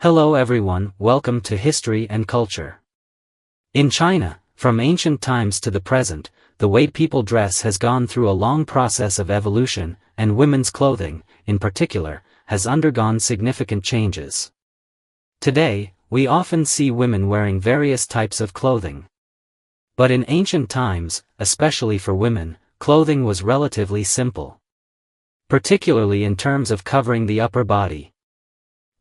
Hello everyone, welcome to History and Culture. In China, from ancient times to the present, the way people dress has gone through a long process of evolution, and women's clothing, in particular, has undergone significant changes. Today, we often see women wearing various types of clothing. But in ancient times, especially for women, clothing was relatively simple. Particularly in terms of covering the upper body,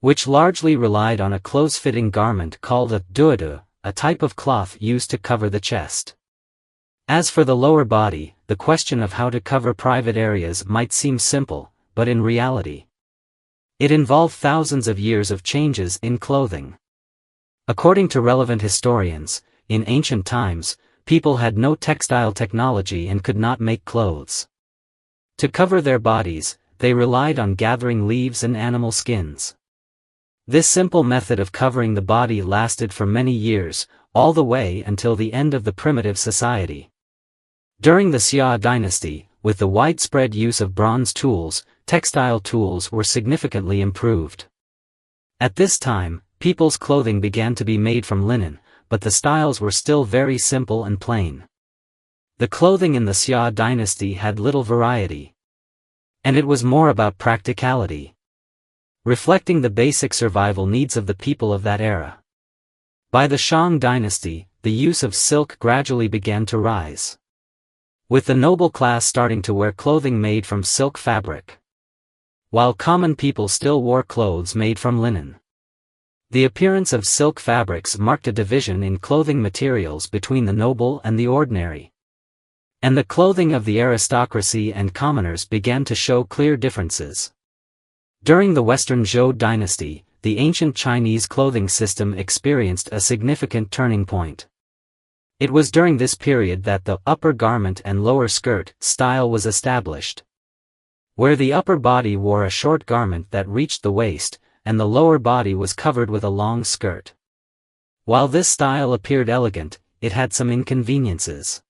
which largely relied on a close-fitting garment called a Dudou, a type of cloth used to cover the chest. As for the lower body, the question of how to cover private areas might seem simple, but in reality, it involved thousands of years of changes in clothing. According to relevant historians, in ancient times, people had no textile technology and could not make clothes. To cover their bodies, they relied on gathering leaves and animal skins. This simple method of covering the body lasted for many years, all the way until the end of the primitive society. During the Zhou Dynasty, with the widespread use of bronze tools, textile tools were significantly improved. At this time, people's clothing began to be made from linen, but the styles were still very simple and plain. The clothing in the Zhou Dynasty had little variety, and it was more about practicality, reflecting the basic survival needs of the people of that era. By the Shang dynasty, the use of silk gradually began to rise, with the noble class starting to wear clothing made from silk fabric, while common people still wore clothes made from linen. The appearance of silk fabrics marked a division in clothing materials between the noble and the ordinary, and the clothing of the aristocracy and commoners began to show clear differences. During the Western Zhou Dynasty, the ancient Chinese clothing system experienced a significant turning point. It was during this period that the upper garment and lower skirt style was established, where the upper body wore a short garment that reached the waist, and the lower body was covered with a long skirt. While this style appeared elegant, it had some inconveniences.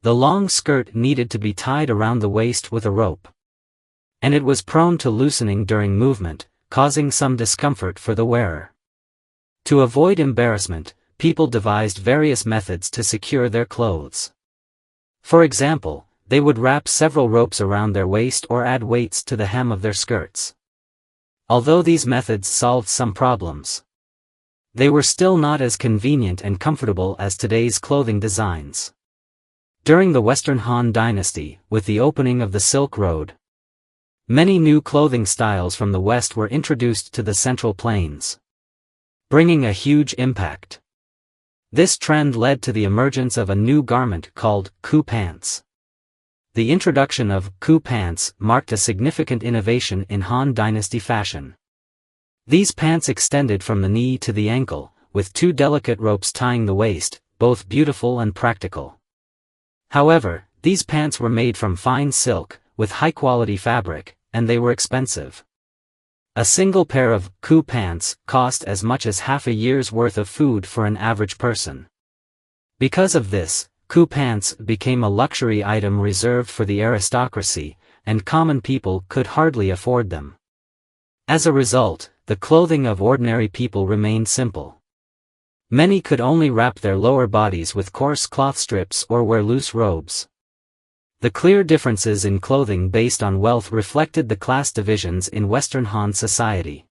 The long skirt needed to be tied around the waist with a rope, and it was prone to loosening during movement, causing some discomfort for the wearer. To avoid embarrassment, people devised various methods to secure their clothes. For example, they would wrap several ropes around their waist or add weights to the hem of their skirts. Although these methods solved some problems, they were still not as convenient and comfortable as today's clothing designs. During the Western Han Dynasty, with the opening of the Silk Road, many new clothing styles from the West were introduced to the Central Plains, bringing a huge impact. This trend led to the emergence of a new garment called ku pants. The introduction of ku pants marked a significant innovation in Han Dynasty fashion. These pants extended from the knee to the ankle, with two delicate ropes tying the waist, both beautiful and practical. However, these pants were made from fine silk, with high-quality fabric, and they were expensive. A single pair of ku pants cost as much as half a year's worth of food for an average person. Because of this, ku pants became a luxury item reserved for the aristocracy, and common people could hardly afford them. As a result, the clothing of ordinary people remained simple. Many could only wrap their lower bodies with coarse cloth strips or wear loose robes. The clear differences in clothing based on wealth reflected the class divisions in Western Han society.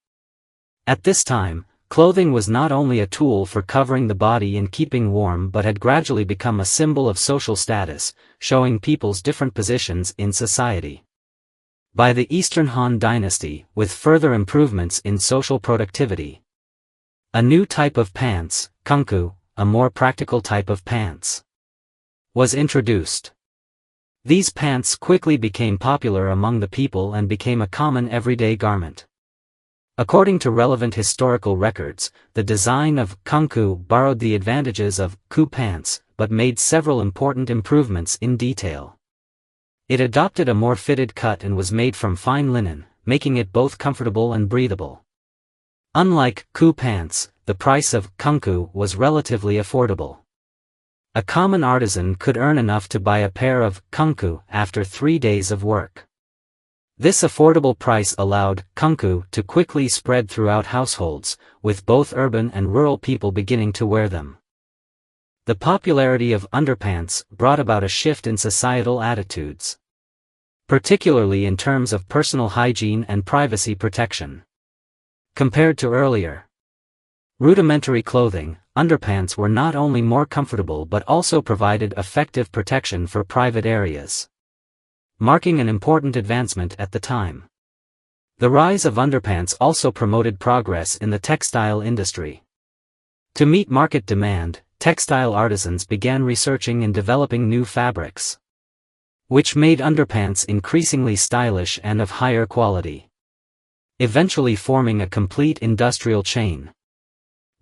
At this time, clothing was not only a tool for covering the body and keeping warm but had gradually become a symbol of social status, showing people's different positions in society. By the Eastern Han Dynasty, with further improvements in social productivity, a new type of pants, kungku, a more practical type of pants, was introduced. These pants quickly became popular among the people and became a common everyday garment. According to relevant historical records, the design of kungku borrowed the advantages of ku pants, but made several important improvements in detail. It adopted a more fitted cut and was made from fine linen, making it both comfortable and breathable. Unlike ku pants, the price of kungku was relatively affordable. A common artisan could earn enough to buy a pair of kungku after 3 days of work. This affordable price allowed kunku to quickly spread throughout households, with both urban and rural people beginning to wear them. The popularity of underpants brought about a shift in societal attitudes, particularly in terms of personal hygiene and privacy protection. Compared to earlier rudimentary clothing, underpants were not only more comfortable but also provided effective protection for private areas, marking an important advancement at the time. The rise of underpants also promoted progress in the textile industry. To meet market demand, textile artisans began researching and developing new fabrics, which made underpants increasingly stylish and of higher quality, eventually forming a complete industrial chain.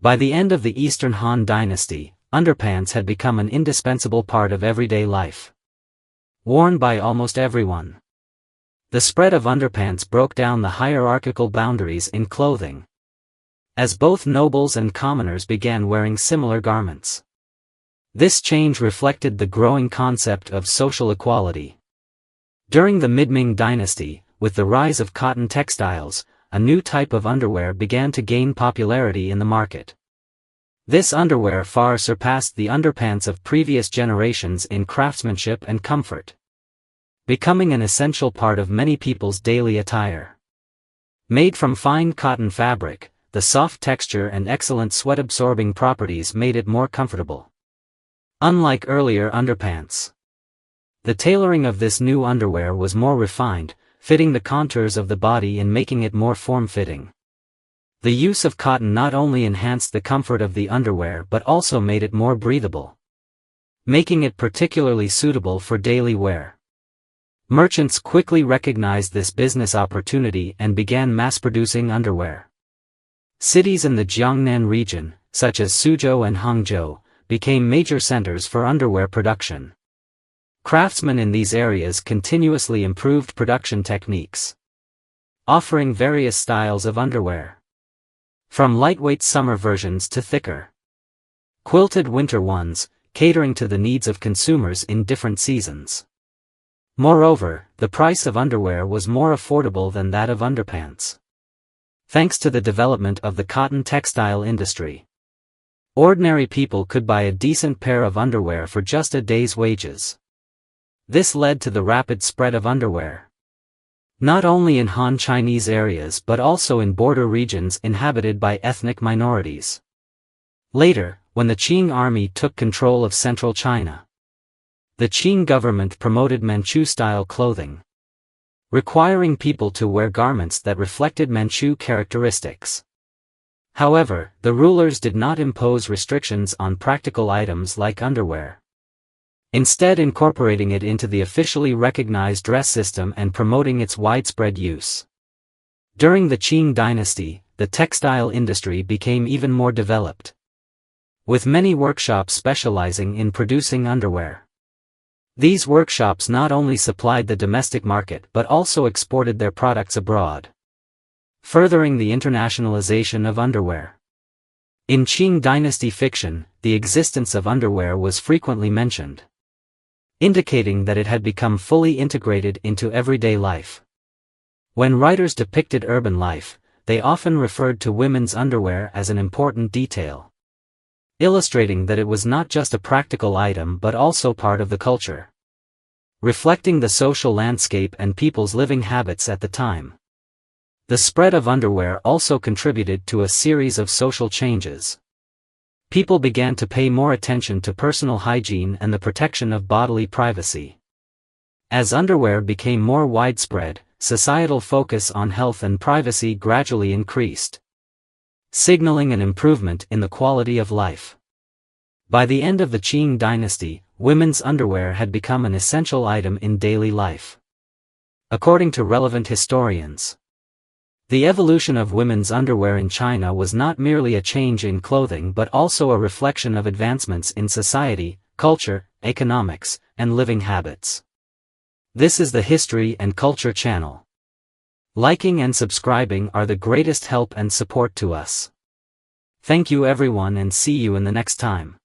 By the end of the Eastern Han Dynasty, underpants had become an indispensable part of everyday life, worn by almost everyone. The spread of underpants broke down the hierarchical boundaries in clothing, as both nobles and commoners began wearing similar garments. This change reflected the growing concept of social equality. During the Mid-Ming Dynasty, with the rise of cotton textiles, a new type of underwear began to gain popularity in the market. This underwear far surpassed the underpants of previous generations in craftsmanship and comfort, becoming an essential part of many people's daily attire. Made from fine cotton fabric, the soft texture and excellent sweat-absorbing properties made it more comfortable. Unlike earlier underpants, the tailoring of this new underwear was more refined, fitting the contours of the body and making it more form-fitting. The use of cotton not only enhanced the comfort of the underwear but also made it more breathable, making it particularly suitable for daily wear. Merchants quickly recognized this business opportunity and began mass-producing underwear. Cities in the Jiangnan region, such as Suzhou and Hangzhou, became major centers for underwear production. Craftsmen in these areas continuously improved production techniques, offering various styles of underwear, from lightweight summer versions to thicker, quilted winter ones, catering to the needs of consumers in different seasons. Moreover, the price of underwear was more affordable than that of underpants, thanks to the development of the cotton textile industry. Ordinary people could buy a decent pair of underwear for just a day's wages. This led to the rapid spread of underwear, not only in Han Chinese areas but also in border regions inhabited by ethnic minorities. Later, when the Qing army took control of central China, the Qing government promoted Manchu-style clothing, requiring people to wear garments that reflected Manchu characteristics. However, the rulers did not impose restrictions on practical items like underwear, instead incorporating it into the officially recognized dress system and promoting its widespread use. During the Qing dynasty, the textile industry became even more developed, with many workshops specializing in producing underwear. These workshops not only supplied the domestic market but also exported their products abroad, furthering the internationalization of underwear. In Qing dynasty fiction, the existence of underwear was frequently mentioned, indicating that it had become fully integrated into everyday life. When writers depicted urban life, they often referred to women's underwear as an important detail, illustrating that it was not just a practical item but also part of the culture, reflecting the social landscape and people's living habits at the time. The spread of underwear also contributed to a series of social changes. People began to pay more attention to personal hygiene and the protection of bodily privacy. As underwear became more widespread, societal focus on health and privacy gradually increased, signaling an improvement in the quality of life. By the end of the Qing dynasty, women's underwear had become an essential item in daily life. According to relevant historians, the evolution of women's underwear in China was not merely a change in clothing but also a reflection of advancements in society, culture, economics, and living habits. This is the History and Culture channel. Liking and subscribing are the greatest help and support to us. Thank you everyone and see you in the next time.